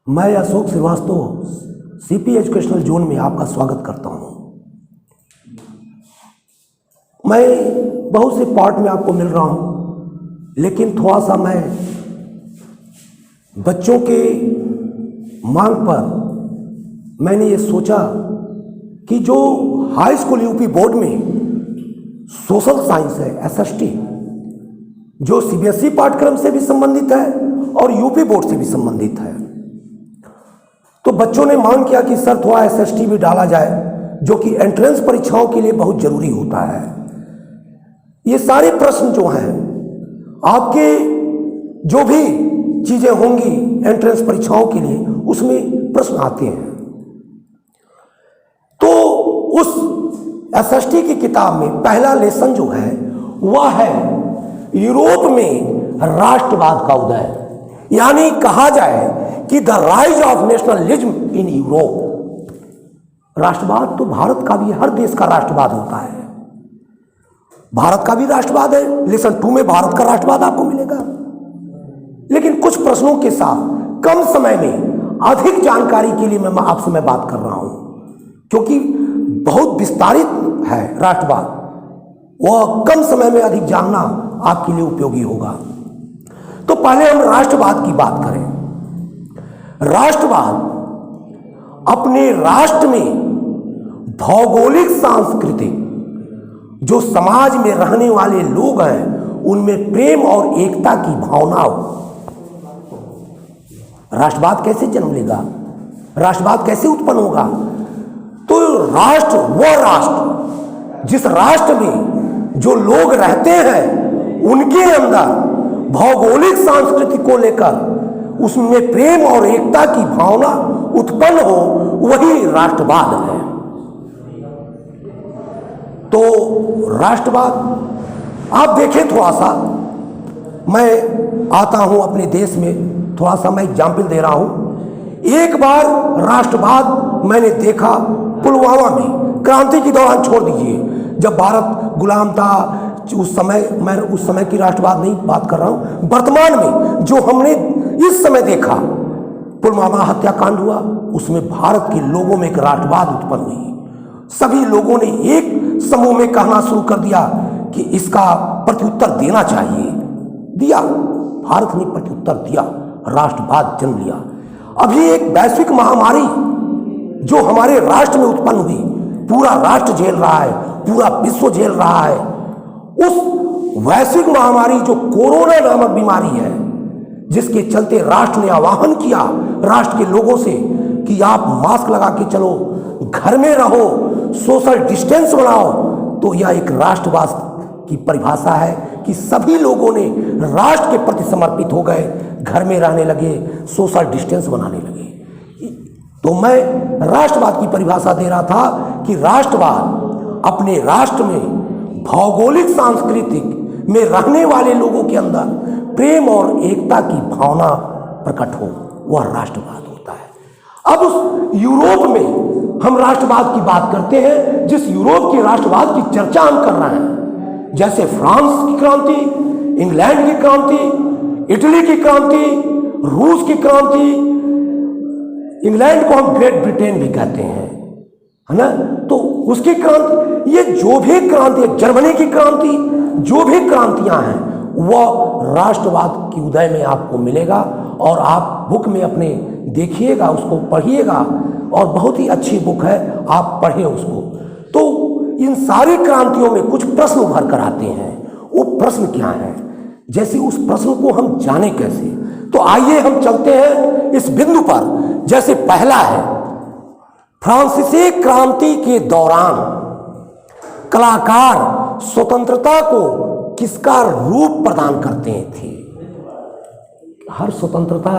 मैं Ashok Srivastava CP educational zone में आपका स्वागत करता हूं। मैं बहुत से पार्ट में आपको मिल रहा हूं, लेकिन थोड़ा सा मैं बच्चों के मांग पर मैंने ये सोचा कि जो हाई स्कूल यूपी बोर्ड में सोशल साइंस है एसएसटी, जो सीबीएसई पाठ्यक्रम से भी संबंधित है और यूपी बोर्ड से भी संबंधित है, तो बच्चों ने मांग किया कि सर थोड़ा एसएसटी भी डाला जाए, जो कि एंट्रेंस परीक्षाओं के लिए बहुत जरूरी होता है। ये सारे प्रश्न जो हैं, आपके जो भी चीजें होंगी एंट्रेंस परीक्षाओं के लिए, उसमें प्रश्न आते हैं। तो उस एसएसटी की किताब में पहला लेसन जो है वह है यूरोप में राष्ट्रवाद का उदय, यानी कहा जाए कि the rise of nationalism in Europe. राष्ट्रवाद तो भारत का भी, हर देश का राष्ट्रवाद होता है। भारत का भी राष्ट्रवाद है, लेसन 2 में भारत का राष्ट्रवाद आपको मिलेगा। लेकिन कुछ प्रश्नों के साथ कम समय में अधिक जानकारी के लिए मैं आपसे बात कर रहा हूं, क्योंकि बहुत विस्तारित है राष्ट्रवाद, वह कम समय में अधिक जानना आपके लिए उपयोगी होगा। तो पहले हम राष्ट्रवाद की बात करें। राष्ट्रवाद अपने राष्ट्र में भौगोलिक सांस्कृतिक जो समाज में रहने वाले लोग हैं उनमें प्रेम और एकता की भावना हो। राष्ट्रवाद कैसे जन्म लेगा, राष्ट्रवाद कैसे उत्पन्न होगा? तो राष्ट्र, वह राष्ट्र जिस राष्ट्र में जो लोग रहते हैं उनके अंदर भौगोलिक संस्कृति को लेकर उसमें प्रेम और एकता की भावना उत्पन्न हो, वही राष्ट्रवाद है। तो राष्ट्रवाद आप देखें, थोड़ा सा मैं आता हूं अपने देश में, थोड़ा सा मैं एग्जाम्पल दे रहा हूं। एक बार राष्ट्रवाद मैंने देखा पुलवामा में, क्रांति के दौरान छोड़ दीजिए, जब भारत गुलाम था उस समय, मैं उस समय की राष्ट्रवाद नहीं बात कर रहा हूं, वर्तमान में जो हमने इस समय देखा, पुलवामा हत्याकांड हुआ, उसमें भारत के लोगों में एक राष्ट्रवाद उत्पन्न हुई। सभी लोगों ने एक समूह में कहना शुरू कर दिया कि इसका प्रत्युत्तर देना चाहिए। दिया, भारत ने प्रत्युत्तर दिया, राष्ट्रवाद जन्म लिया। अभी एक वैश्विक महामारी जो हमारे राष्ट्र में उत्पन्न हुई, पूरा राष्ट्र झेल रहा है, पूरा विश्व झेल रहा है। उस वैश्विक महामारी जो कोरोना नामक बीमारी है, जिसके चलते राष्ट्र ने आह्वान किया राष्ट्र के लोगों से कि आप मास्क लगा के चलो, घर में रहो, सोशल डिस्टेंस बनाओ, तो यह एक राष्ट्रवाद की परिभाषा है कि सभी लोगों ने राष्ट्र के प्रति समर्पित हो गए, घर में रहने लगे, सोशल डिस्टेंस बनाने लगे। तो मैं राष्ट्रवाद की परिभाषा दे रहा था कि राष्ट्रवाद अपने राष्ट्र में भौगोलिक सांस्कृतिक में रहने वाले लोगों के अंदर प्रेम और एकता की भावना प्रकट हो, वह राष्ट्रवाद होता है। अब उस यूरोप में हम राष्ट्रवाद की बात करते हैं, जिस यूरोप के राष्ट्रवाद की चर्चा हम कर रहे हैं, जैसे फ्रांस की क्रांति, इंग्लैंड की क्रांति, इटली की क्रांति, रूस की क्रांति, इंग्लैंड को हम ग्रेट ब्रिटेन भी कहते हैं, है ना, तो उसकी क्रांति, ये जो भी क्रांति, जर्मनी की क्रांति, जो भी क्रांतियां हैं वह राष्ट्रवाद की उदय में आपको मिलेगा। और आप बुक में अपने देखिएगा, उसको पढ़िएगा, और बहुत ही अच्छी बुक है, आप पढ़ें उसको। तो इन सारी क्रांतियों में कुछ प्रश्न उभर कर आते हैं। वो प्रश्न क्या है, जैसे उस प्रश्न को हम जाने कैसे? तो आइए हम चलते हैं इस बिंदु पर। जैसे पहला है, फ्रांसीसी क्रांति के दौरान कलाकार स्वतंत्रता को किसका रूप प्रदान करते थे? हर स्वतंत्रता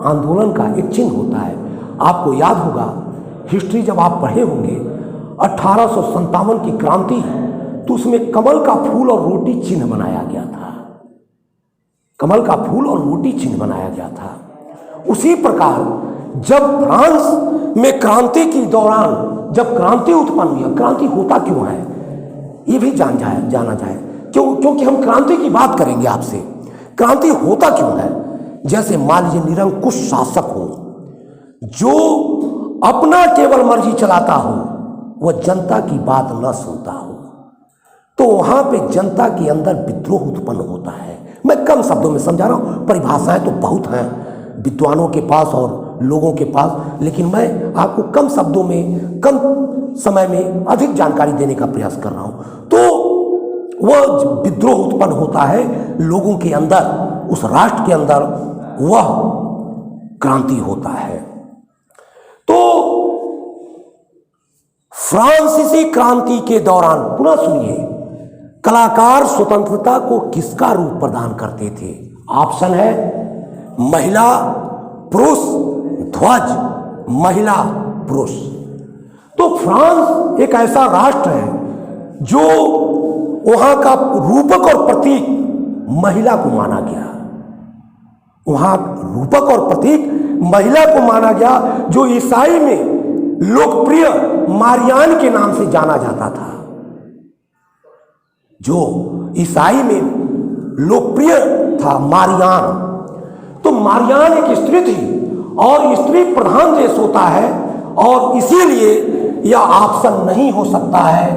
आंदोलन का एक चिन्ह होता है। आपको याद होगा, हिस्ट्री जब आप पढ़े होंगे, 1857 की क्रांति, तो उसमें कमल का फूल और रोटी चिन्ह बनाया गया था। कमल का फूल और रोटी चिन्ह बनाया गया था। उसी प्रकार जब फ्रांस में क्रांति के दौरान जब क्रांति उत्पन्न हुई, क्रांति होता क्यों है ये भी जाना जाए, क्योंकि हम क्रांति की बात करेंगे आपसे। क्रांति होता क्यों है? जैसे मान लीजिए निरंकुश शासक हो, जो अपना केवल मर्जी चलाता हो वह जनता की बात न सुनता हो, तो वहां पे जनता के अंदर विद्रोह उत्पन्न होता है। मैं कम शब्दों में समझा रहा हूं, परिभाषाएं तो बहुत हैं विद्वानों के पास और लोगों के पास, लेकिन मैं आपको कम शब्दों में कम समय में अधिक जानकारी देने का प्रयास कर रहा हूं। तो वह विद्रोह उत्पन्न होता है लोगों के अंदर, उस राष्ट्र के अंदर वह क्रांति होता है। तो फ्रांसीसी क्रांति के दौरान, पुनः सुनिए, कलाकार स्वतंत्रता को किसका रूप प्रदान करते थे? ऑप्शन है महिला पुरुष ध्वज, महिला पुरुष। तो फ्रांस एक ऐसा राष्ट्र है जो वहां का रूपक और प्रतीक महिला को माना गया, वहां रूपक और प्रतीक महिला को माना गया, जो ईसाई में लोकप्रिय मारियान के नाम से जाना जाता था। जो ईसाई में लोकप्रिय था मारियान, तो मारियान एक स्त्री थी और स्त्री प्रधान देश होता है, और इसीलिए यह ऑप्शन नहीं हो सकता है,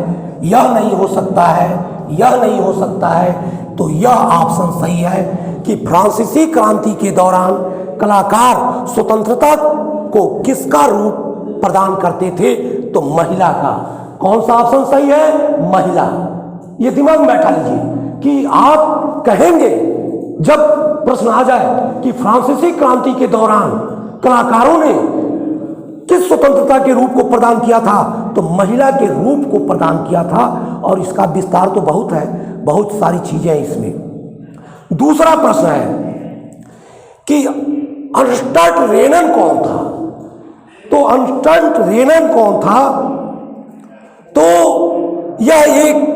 यह नहीं हो सकता है, यह नहीं हो सकता है। तो यह ऑप्शन सही है कि फ्रांसीसी क्रांति के दौरान कलाकार स्वतंत्रता को किसका रूप प्रदान करते थे? तो महिला का। कौन सा ऑप्शन सही है? महिला। ये दिमाग में बैठा लीजिए कि आप कहेंगे जब प्रश्न आ जाए कि फ्रांसीसी क्रांति के दौरान कलाकारों ने किस स्वतंत्रता के रूप को प्रदान किया था, तो महिला के रूप को प्रदान किया था। और इसका विस्तार तो बहुत है, बहुत सारी चीजें हैं इसमें। दूसरा प्रश्न है कि अर्नस्ट रेनन कौन था? तो अर्नस्ट रेनन कौन था? तो यह एक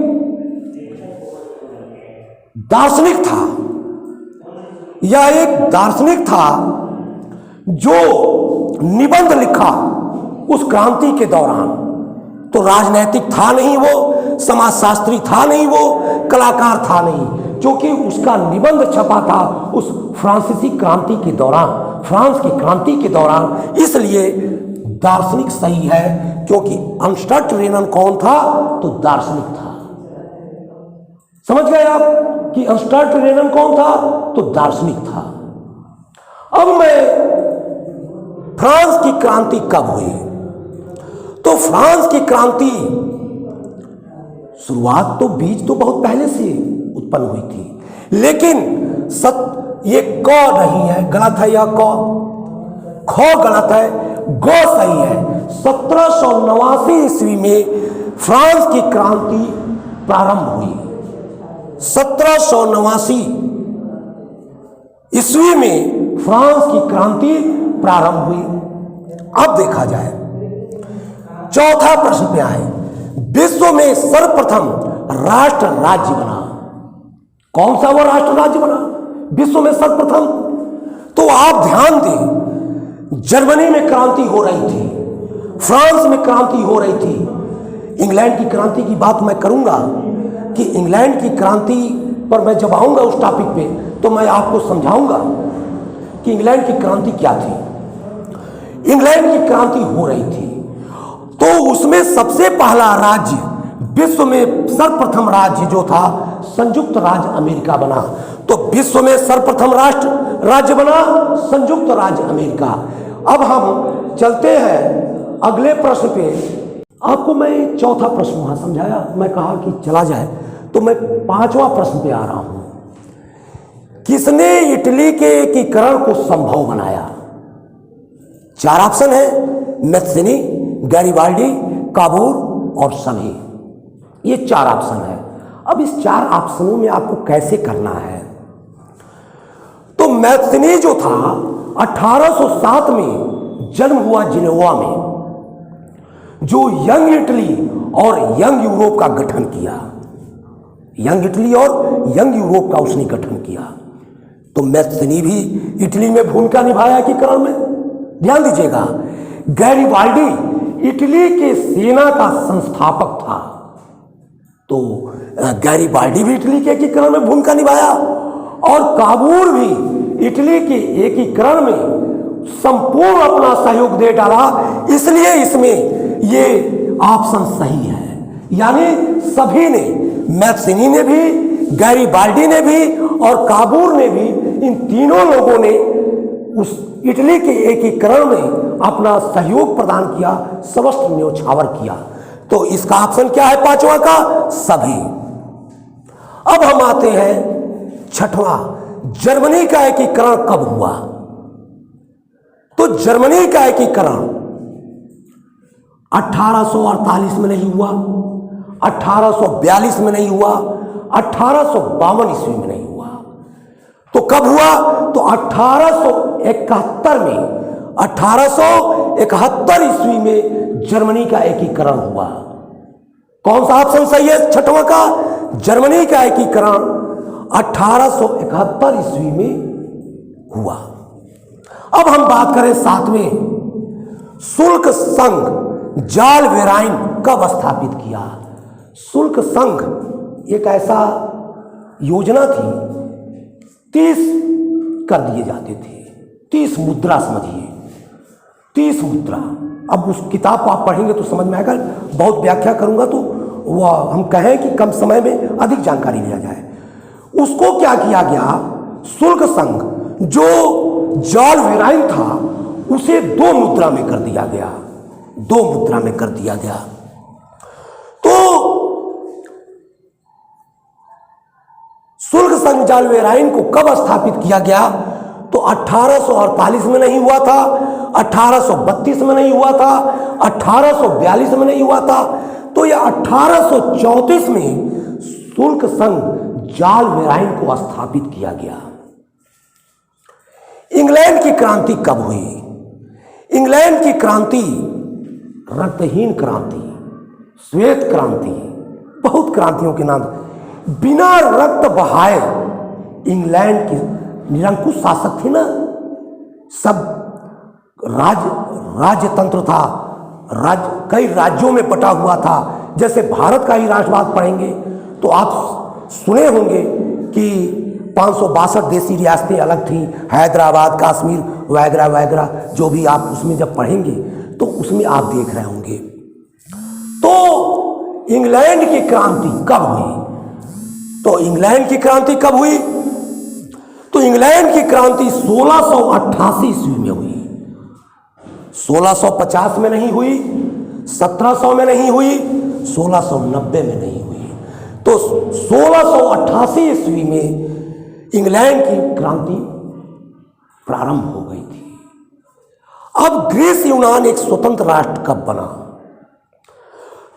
दार्शनिक था, यह एक दार्शनिक था जो निबंध लिखा उस क्रांति के दौरान। तो राजनैतिक था नहीं वो, समाजशास्त्री था नहीं वो, कलाकार था नहीं, क्योंकि उसका निबंध छपा था उस फ्रांसीसी क्रांति के दौरान, फ्रांस की क्रांति के दौरान। इसलिए दार्शनिक सही है, क्योंकि अर्नस्ट रेनन कौन था? तो दार्शनिक था। समझ गए आप कि अर्नस्ट रेनन कौन था? तो दार्शनिक था। अब मैं फ्रांस की क्रांति कब हुई? तो फ्रांस की क्रांति शुरुआत तो बीज तो बहुत पहले से उत्पन्न हुई थी, लेकिन ये क नहीं है, गलत है, यह ख गलत है, ग सही है। 1789 ईस्वी में फ्रांस की क्रांति प्रारंभ हुई। 1789 ईस्वी में फ्रांस की क्रांति प्रारंभ हुई। अब देखा जाए, चौथा प्रश्न पे आए, विश्व में सर्वप्रथम राष्ट्र राज्य बना। कौन सा वो राष्ट्र राज्य बना विश्व में सर्वप्रथम? तो आप ध्यान दें, जर्मनी में क्रांति हो रही थी, फ्रांस में क्रांति हो रही थी। इंग्लैंड की क्रांति की बात मैं करूंगा कि इंग्लैंड की क्रांति पर मैं जब आऊंगा उस टॉपिक पे, तो मैं आपको समझाऊंगा कि इंग्लैंड की क्रांति क्या थी। इंग्लैंड की क्रांति हो रही थी, तो उसमें सबसे पहला राज्य, विश्व में सर्वप्रथम राज्य जो था, संयुक्त राज्य अमेरिका बना। तो विश्व में सर्वप्रथम राज्य बना संयुक्त राज्य अमेरिका। अब हम चलते हैं अगले प्रश्न पे। आपको मैं चौथा प्रश्न वहां समझाया, मैं कहा कि चला जाए, तो मैं पांचवा प्रश्न पे आ रहा हूं। किसने इटली के एकीकरण को संभव बनाया? चार ऑप्शन है, मैत्सिनी, गैरिबाल्डी, काबूर और सभी। ये चार ऑप्शन है। अब इस चार ऑप्शनों में आपको कैसे करना है? तो मैत्सिनी जो था 1807 में जन्म हुआ जिनेवा में, जो यंग इटली और यंग यूरोप का गठन किया। यंग इटली और यंग यूरोप का उसने गठन किया। तो मैत्सिनी भी इटली में भूमिका निभाया एकीकरण में। ध्यान दीजिएगा, गैरिबाल्डी इटली के सेना का संस्थापक था, तो गैरिबाल्डी भी इटली के एकीकरण में भूमिका निभाया। और काबूर भी इटली के एकीकरण में संपूर्ण अपना सहयोग दे डाला, इसलिए इसमें ये ऑप्शन सही है। यानी सभी ने, मैक्सिनी ने भी, गैरीबाल्डी ने भी और काबूर ने भी, इन तीनों लोगों ने उस इटली के एकीकरण में अपना सहयोग प्रदान किया, सर्वस्व न्योछावर किया। तो इसका ऑप्शन क्या है पांचवा का? सभी। अब हम आते हैं छठवां, जर्मनी का एकीकरण कब हुआ? तो जर्मनी का एकीकरण 1848 में नहीं हुआ, 1842 में नहीं हुआ, 1852 ईस्वी में नहीं हुआ। तो कब हुआ? तो 1871 में, 1871 ईस्वी में जर्मनी का एकीकरण हुआ। कौन सा ऑप्शन सही है छठवां का? जर्मनी का एकीकरण 1871 ईस्वी में हुआ। अब हम बात करें सातवें, शुल्क संघ जाल वेराइन कब स्थापित किया? शुल्क संघ एक ऐसा योजना थी, 30 कर दिए जाते थे, 30 मुद्रा समझिए, 30 मुद्रा। अब उस किताब को आप पढ़ेंगे तो समझ में आएगा, बहुत व्याख्या करूंगा तो वह हम कहें कि कम समय में अधिक जानकारी लिया जाए। उसको क्या किया गया? शुल्क संघ जो जाल वेराइन था उसे 2 मुद्रा में कर दिया गया, 2 मुद्रा में कर दिया गया। तो शुल्क संघ जाल वेराइन को कब स्थापित किया गया? तो 1848 में नहीं हुआ था, 1832 में नहीं हुआ था, 1842 में नहीं हुआ था, तो यह 1834 में शुल्क संघ जाल वेराइन को स्थापित किया गया। इंग्लैंड की क्रांति कब हुई? इंग्लैंड की क्रांति रक्तहीन क्रांति, श्वेत क्रांति, बहुत क्रांतियों के नाम, बिना रक्त बहाए इंग्लैंड की निरंकुश शासक थे ना, सब राज्यतंत्र था, कई राज्यों में बटा हुआ था। जैसे भारत का ही राष्ट्रवाद पढ़ेंगे तो आप सुने होंगे कि 562 देसी रियासतें अलग थी, हैदराबाद, कश्मीर वगैरह वगैरह, जो भी आप उसमें जब पढ़ेंगे तो उसमें आप देख रहे होंगे। तो इंग्लैंड की क्रांति कब हुई? तो इंग्लैंड की क्रांति कब हुई? तो इंग्लैंड की क्रांति 1688 ईस्वी में हुई। 1650 में नहीं हुई, 1700 में नहीं हुई, 1690 में नहीं हुई। तो 1688 ईस्वी में इंग्लैंड की क्रांति प्रारंभ हो गई थी। अब ग्रीस यूनान एक स्वतंत्र राष्ट्र कब बना?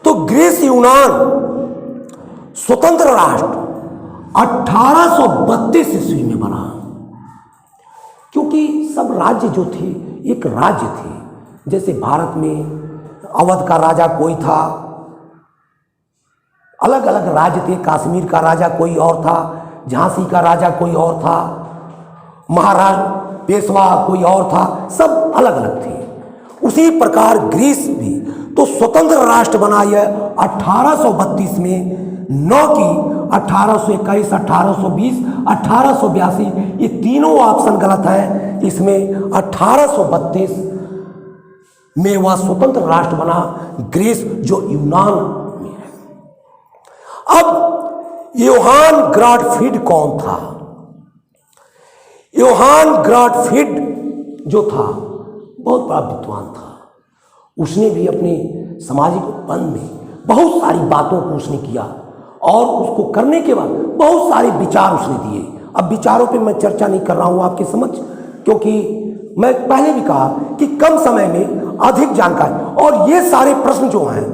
तो ग्रीस यूनान स्वतंत्र राष्ट्र 1832 ईस्वी में बना, क्योंकि सब राज्य जो थे एक राज्य थे। जैसे भारत में अवध का राजा कोई था, अलग अलग राज्य थे, कश्मीर का राजा कोई और था, झांसी का राजा कोई और था, महाराष्ट्र पेशवा कोई और था, सब अलग अलग थे। उसी प्रकार ग्रीस भी तो स्वतंत्र राष्ट्र बना यह 1832 में, न कि 1821, 1820, 1882, ये तीनों ऑप्शन गलत है। इसमें 1832 में वह स्वतंत्र राष्ट्र बना, ग्रीस जो यूनान में है। अब योहान ग्राडफील्ड कौन था? योहान ग्राडफील्ड जो था बहुत बड़ा विद्वान था। उसने भी अपने सामाजिक उत्पन्न में बहुत सारी बातों को उसने किया और उसको करने के बाद बहुत सारे विचार उसने दिए। अब विचारों पे मैं चर्चा नहीं कर रहा हूँ आपके समक्ष, क्योंकि मैं पहले भी कहा कि कम समय में अधिक जानकारी, और ये सारे प्रश्न जो हैं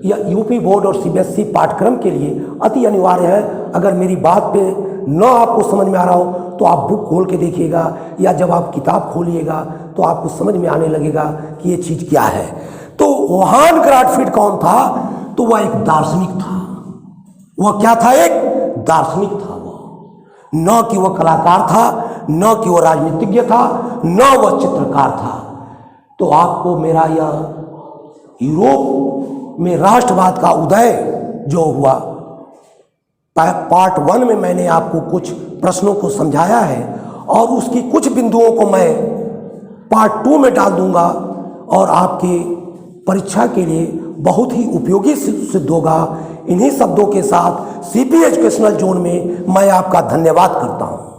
यह यूपी बोर्ड और सीबीएसई पाठ्यक्रम के लिए अति अनिवार्य है। अगर मेरी बात पे न आपको समझ में आ रहा हो तो आप बुक खोल के देखिएगा, या जब आप किताब खोलिएगा तो आपको समझ में आने लगेगा कि ये चीज़ क्या है। तो योहान ग्राडफील्ड कौन था? तो वह एक दार्शनिक था। वह क्या था? एक दार्शनिक था। वह न कि वह कलाकार था, न कि वह राजनीतिज्ञ था, न वह चित्रकार था। तो आपको मेरा यह यूरोप में राष्ट्रवाद का उदय जो हुआ, पार्ट 1 में मैंने आपको कुछ प्रश्नों को समझाया है और उसकी कुछ बिंदुओं को मैं पार्ट 2 में डाल दूंगा और आपकी परीक्षा के लिए बहुत ही उपयोगी सिद्ध होगा। इन्हीं शब्दों के साथ सीपी एजुकेशनल जोन में मैं आपका धन्यवाद करता हूं।